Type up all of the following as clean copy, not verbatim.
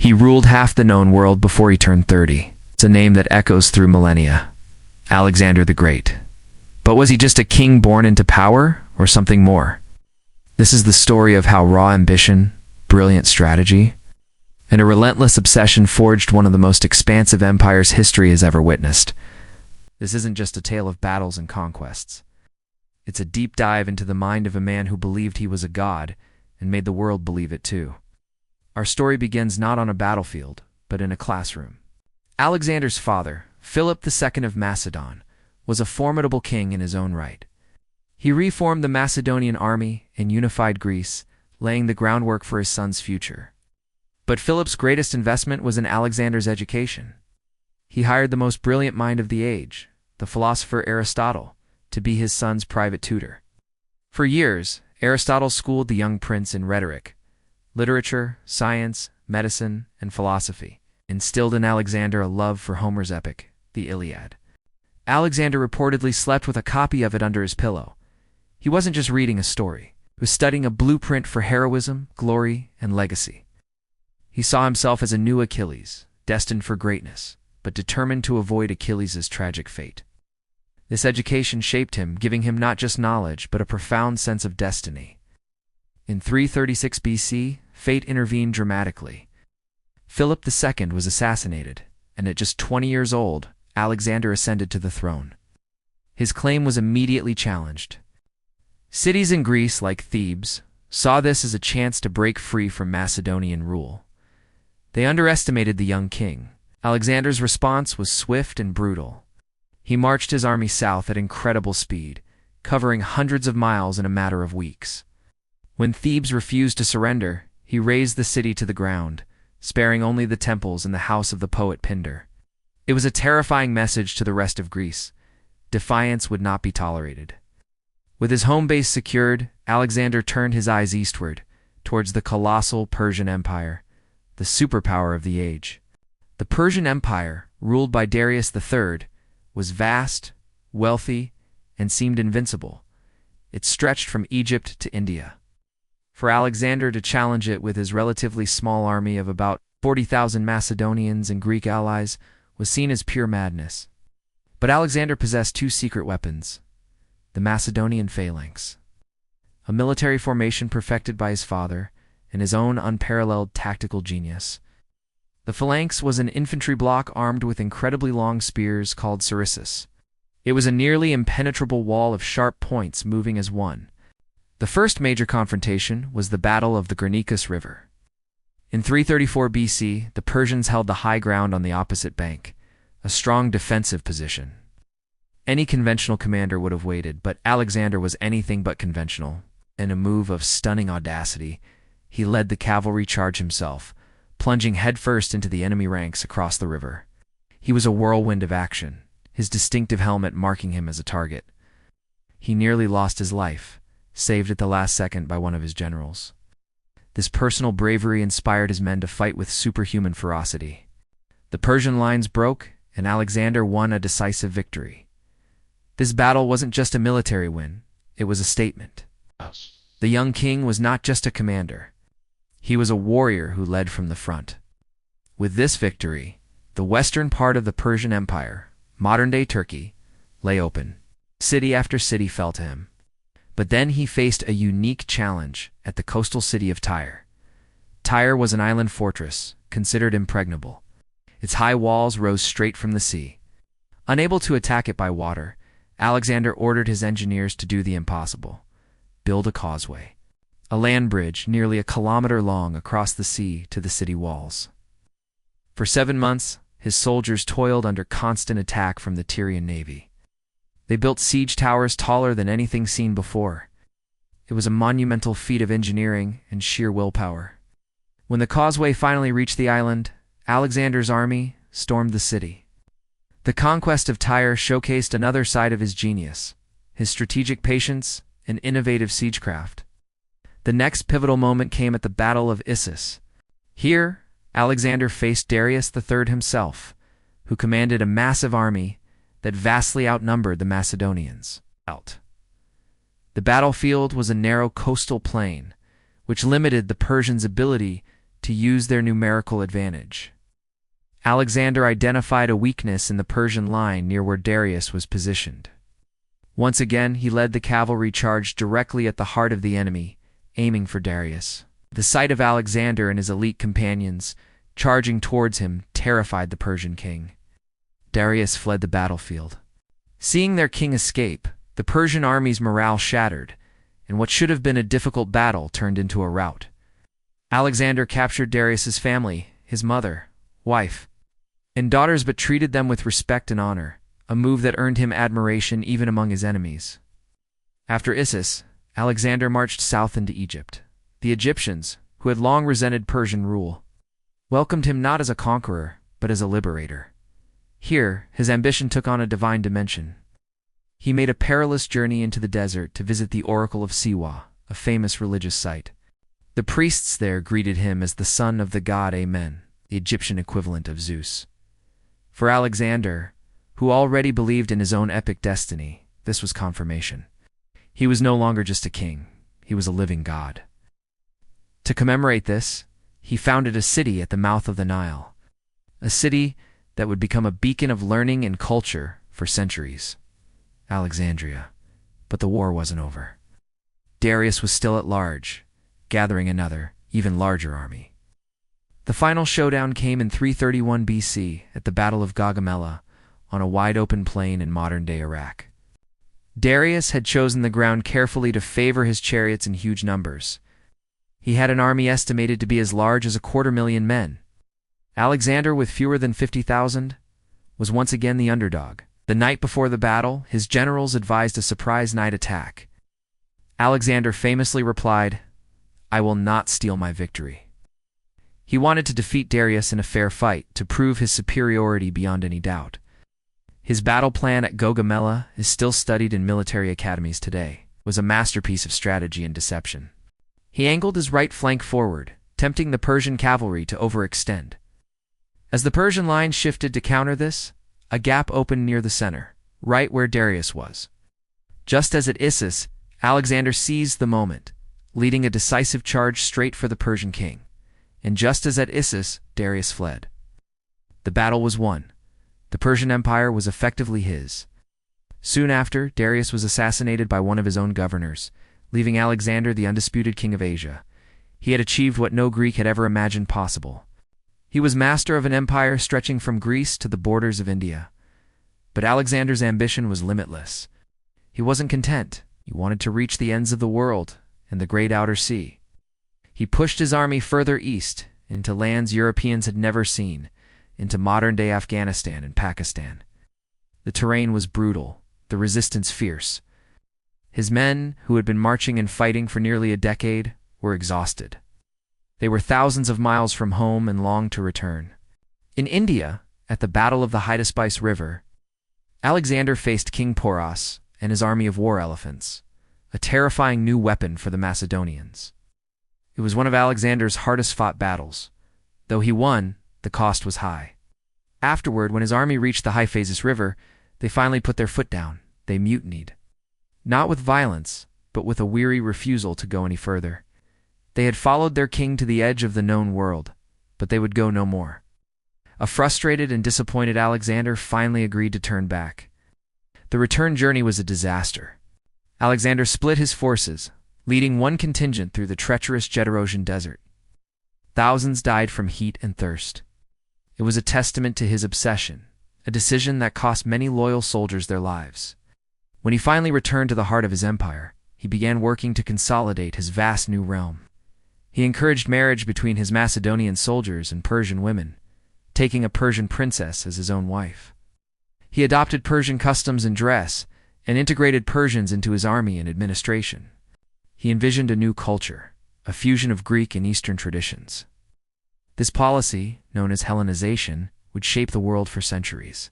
He ruled half the known world before he turned 30. It's a name that echoes through millennia. Alexander the Great. But was he just a king born into power, or something more? This is the story of how raw ambition, brilliant strategy, and a relentless obsession forged one of the most expansive empires history has ever witnessed. This isn't just a tale of battles and conquests. It's a deep dive into the mind of a man who believed he was a god and made the world believe it too. Our story begins not on a battlefield, but in a classroom. Alexander's father, Philip II of Macedon, was a formidable king in his own right. He reformed the Macedonian army and unified Greece, laying the groundwork for his son's future. But Philip's greatest investment was in Alexander's education. He hired the most brilliant mind of the age, the philosopher Aristotle, to be his son's private tutor. For years, Aristotle schooled the young prince in rhetoric, literature, science, medicine, and philosophy, instilled in Alexander a love for Homer's epic, the Iliad. Alexander reportedly slept with a copy of it under his pillow. He wasn't just reading a story. He was studying a blueprint for heroism, glory, and legacy. He saw himself as a new Achilles, destined for greatness, but determined to avoid Achilles' tragic fate. This education shaped him, giving him not just knowledge, but a profound sense of destiny. In 336 BC, fate intervened dramatically. Philip II was assassinated, and at just 20 years old, Alexander ascended to the throne. His claim was immediately challenged. Cities in Greece, like Thebes, saw this as a chance to break free from Macedonian rule. They underestimated the young king. Alexander's response was swift and brutal. He marched his army south at incredible speed, covering hundreds of miles in a matter of weeks. When Thebes refused to surrender, he razed the city to the ground, sparing only the temples and the house of the poet Pindar. It was a terrifying message to the rest of Greece. Defiance would not be tolerated. With his home base secured, Alexander turned his eyes eastward, towards the colossal Persian Empire, the superpower of the age. The Persian Empire, ruled by Darius III, was vast, wealthy, and seemed invincible. It stretched from Egypt to India. For Alexander to challenge it with his relatively small army of about 40,000 Macedonians and Greek allies was seen as pure madness. But Alexander possessed two secret weapons: the Macedonian phalanx, a military formation perfected by his father, and his own unparalleled tactical genius. The phalanx was an infantry block armed with incredibly long spears called sarissas. It was a nearly impenetrable wall of sharp points moving as one. The first major confrontation was the Battle of the Granicus River. In 334 BC, the Persians held the high ground on the opposite bank, a strong defensive position. Any conventional commander would have waited, but Alexander was anything but conventional. In a move of stunning audacity, he led the cavalry charge himself, plunging headfirst into the enemy ranks across the river. He was a whirlwind of action, his distinctive helmet marking him as a target. He nearly lost his life, saved at the last second by one of his generals. This personal bravery inspired his men to fight with superhuman ferocity. The Persian lines broke, and Alexander won a decisive victory. This battle wasn't just a military win, it was a statement. The young king was not just a commander. He was a warrior who led from the front. With this victory, the western part of the Persian Empire, modern-day Turkey, lay open. City after city fell to him. But then he faced a unique challenge at the coastal city of Tyre. Tyre was an island fortress, considered impregnable. Its high walls rose straight from the sea. Unable to attack it by water, Alexander ordered his engineers to do the impossible: build a causeway, a land bridge nearly a kilometer long across the sea to the city walls. For 7 months, his soldiers toiled under constant attack from the Tyrian navy. They built siege towers taller than anything seen before. It was a monumental feat of engineering and sheer willpower. When the causeway finally reached the island, Alexander's army stormed the city. The conquest of Tyre showcased another side of his genius, his strategic patience and innovative siegecraft. The next pivotal moment came at the Battle of Issus. Here, Alexander faced Darius III himself, who commanded a massive army that vastly outnumbered the Macedonians. The battlefield was a narrow coastal plain, which limited the Persians' ability to to use their numerical advantage. Alexander identified a weakness in the Persian line near where Darius was positioned. Once again, he led the cavalry charge directly at the heart of the enemy, aiming for Darius. The sight of Alexander and his elite companions charging towards him terrified the Persian king. Darius fled the battlefield. Seeing their king escape, the Persian army's morale shattered, and what should have been a difficult battle turned into a rout. Alexander captured Darius's family, his mother, wife, and daughters, but treated them with respect and honor, a move that earned him admiration even among his enemies. After Issus, Alexander marched south into Egypt. The Egyptians, who had long resented Persian rule, welcomed him not as a conqueror, but as a liberator. Here, his ambition took on a divine dimension. He made a perilous journey into the desert to visit the Oracle of Siwa, a famous religious site. The priests there greeted him as the son of the god Amen, the Egyptian equivalent of Zeus. For Alexander, who already believed in his own epic destiny, this was confirmation. He was no longer just a king, he was a living god. To commemorate this, he founded a city at the mouth of the Nile, a city that would become a beacon of learning and culture for centuries. Alexandria. But the war wasn't over. Darius was still at large, gathering another, even larger army. The final showdown came in 331 BC at the Battle of Gaugamela on a wide-open plain in modern-day Iraq. Darius had chosen the ground carefully to favor his chariots in huge numbers. He had an army estimated to be as large as 250,000 men. Alexander, with fewer than 50,000, was once again the underdog. The night before the battle, his generals advised a surprise night attack. Alexander famously replied, "I will not steal my victory." He wanted to defeat Darius in a fair fight, to prove his superiority beyond any doubt. His battle plan at Gaugamela is still studied in military academies today. It was a masterpiece of strategy and deception. He angled his right flank forward, tempting the Persian cavalry to overextend. As the Persian line shifted to counter this, a gap opened near the center, right where Darius was. Just as at Issus, Alexander seized the moment, leading a decisive charge straight for the Persian king. And just as at Issus, Darius fled. The battle was won. The Persian Empire was effectively his. Soon after, Darius was assassinated by one of his own governors, leaving Alexander the undisputed king of Asia. He had achieved what no Greek had ever imagined possible. He was master of an empire stretching from Greece to the borders of India. But Alexander's ambition was limitless. He wasn't content. He wanted to reach the ends of the world and the great outer sea. He pushed his army further east, into lands Europeans had never seen, into modern-day Afghanistan and Pakistan. The terrain was brutal, the resistance fierce. His men, who had been marching and fighting for nearly a decade, were exhausted. They were thousands of miles from home and longed to return. In India, at the Battle of the Hydaspes River, Alexander faced King Porus and his army of war elephants, a terrifying new weapon for the Macedonians. It was one of Alexander's hardest-fought battles. Though he won, the cost was high. Afterward, when his army reached the Hyphasis River, they finally put their foot down. They mutinied. Not with violence, but with a weary refusal to go any further. They had followed their king to the edge of the known world, but they would go no more. A frustrated and disappointed Alexander finally agreed to turn back. The return journey was a disaster. Alexander split his forces, leading one contingent through the treacherous Gedrosian desert. Thousands died from heat and thirst. It was a testament to his obsession, a decision that cost many loyal soldiers their lives. When he finally returned to the heart of his empire, he began working to consolidate his vast new realm. He encouraged marriage between his Macedonian soldiers and Persian women, taking a Persian princess as his own wife. He adopted Persian customs and dress, and integrated Persians into his army and administration. He envisioned a new culture, a fusion of Greek and Eastern traditions. This policy, known as Hellenization, would shape the world for centuries.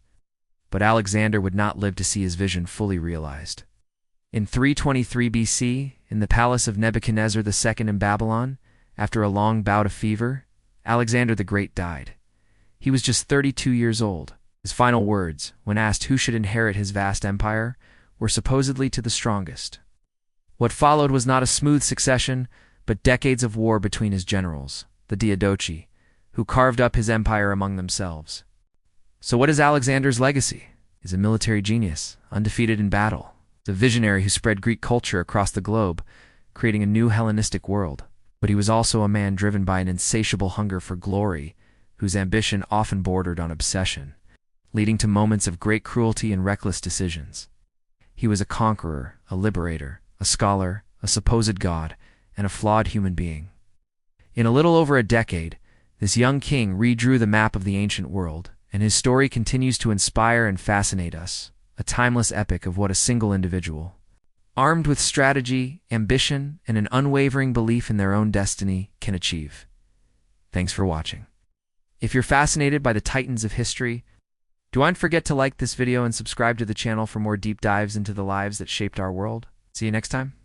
But Alexander would not live to see his vision fully realized. In 323 BC, in the palace of Nebuchadnezzar II in Babylon, after a long bout of fever, Alexander the Great died. He was just 32 years old. His final words, when asked who should inherit his vast empire, were supposedly to the strongest. What followed was not a smooth succession, but decades of war between his generals. the Diadochi, who carved up his empire among themselves. So what is Alexander's legacy? He's a military genius, undefeated in battle. He's a visionary who spread Greek culture across the globe, creating a new Hellenistic world. But he was also a man driven by an insatiable hunger for glory, whose ambition often bordered on obsession, leading to moments of great cruelty and reckless decisions. He was a conqueror, a liberator, a scholar, a supposed god, and a flawed human being. In a little over a decade, this young king redrew the map of the ancient world, and his story continues to inspire and fascinate us, a timeless epic of what a single individual, armed with strategy, ambition, and an unwavering belief in their own destiny, can achieve. Thanks for watching. If you're fascinated by the titans of history, don't forget to like this video and subscribe to the channel for more deep dives into the lives that shaped our world. See you next time.